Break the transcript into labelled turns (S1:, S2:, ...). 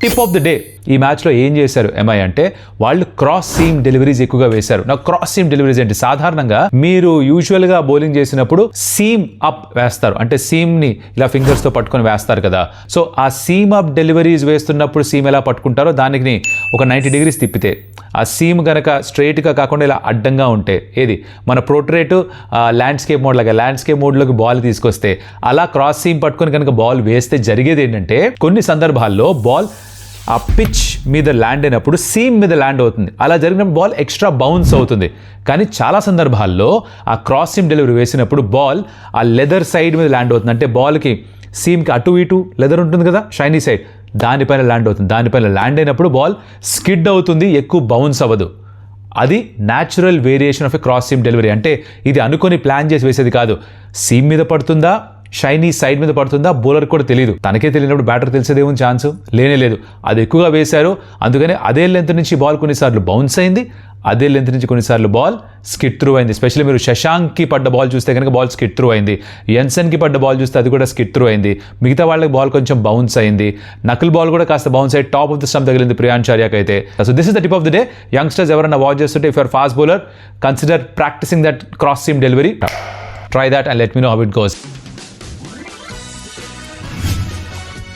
S1: Tip of the day ఈ మ్యాచ్లో ఏం చేశారు ఎంఐ అంటే వాళ్ళు క్రాస్ సీమ్ డెలివరీస్ ఎక్కువగా వేశారు. నా క్రాస్ సీమ్ డెలివరీస్ ఏంటి? సాధారణంగా మీరు యూజువల్గా బౌలింగ్ చేసినప్పుడు సీమ్ అప్ వేస్తారు, అంటే సీమ్ని ఇలా ఫింగర్స్తో పట్టుకొని వేస్తారు కదా. సో ఆ సీమ్ అప్ డెలివరీస్ వేస్తున్నప్పుడు సీమ్ ఎలా పట్టుకుంటారో దానికి ఒక 90 degrees తిప్పితే ఆ సీమ్ కనుక స్ట్రైట్గా కాకుండా ఇలా అడ్డంగా ఉంటే ఏది మన పోర్ట్రేట్ ల్యాండ్స్కేప్ మోడ్ లాగా ల్యాండ్స్కేప్ మోడ్లోకి బాల్ తీసుకొస్తే అలా క్రాస్ సీమ్ పట్టుకొని కనుక బాల్ వేస్తే జరిగేది ఏంటంటే కొన్ని సందర్భాల్లో బాల్ ఆ పిచ్ మీద ల్యాండ్ అయినప్పుడు సీమ్ మీద ల్యాండ్ అవుతుంది. అలా జరిగినప్పుడు బాల్ ఎక్స్ట్రా బౌన్స్ అవుతుంది. కానీ చాలా సందర్భాల్లో ఆ క్రాస్ సీమ్ డెలివరీ వేసినప్పుడు బాల్ ఆ లెదర్ సైడ్ మీద ల్యాండ్ అవుతుంది. అంటే బాల్కి సీమ్కి అటు ఇటు లెదర్ ఉంటుంది కదా, షైనీ సైడ్, దానిపైన ల్యాండ్ అవుతుంది. దానిపైన ల్యాండ్ అయినప్పుడు బాల్ స్కిడ్ అవుతుంది, ఎక్కువ బౌన్స్ అవ్వదు. అది natural variation of a cross seam delivery. అంటే ఇది అనుకొని ప్లాన్ చేసి వేసేది కాదు. సీమ్ మీద పడుతుందా, షైనీ సైడ్ మీద పడుతుందా బౌలర్ కూడా తెలియదు. తనకే తెలియనప్పుడు బ్యాటర్ తెలిసేదేమో ఛాన్స్ లేనే లేదు. అది ఎక్కువగా వేశారు, అందుకని అదే లెంత్ నుంచి బాల్ కొన్నిసార్లు బౌన్స్ అయింది, అదే లెంత్ నుంచి కొన్నిసార్లు బాల్ స్కిడ్ త్రూ అయింది. స్పెషల్లీ మీరు శశాంక్కి పడ్డ బాల్ చూస్తే కనుక బాల్ స్కిడ్ త్రూ అయింది. ఎన్సన్కి పడ్డ బాల్ చూస్తే అది కూడా స్కిడ్ త్రూ అయింది. మిగతా వాళ్ళకి బాల్ కొంచెం బౌన్స్ అయింది. నకిల్ బాల్ కూడా కాస్త బౌన్స్ అయ్యి టాప్ ఆఫ్ ద స్టంప్ తగిలింది ప్రియాంచార్యకి అయితే. So this is the tip of the day. Youngsters ఎవరైనా వాచ్ చేస్తుంటే if you're fast bowler consider practising that cross seam delivery. Try that and let me know how it goes.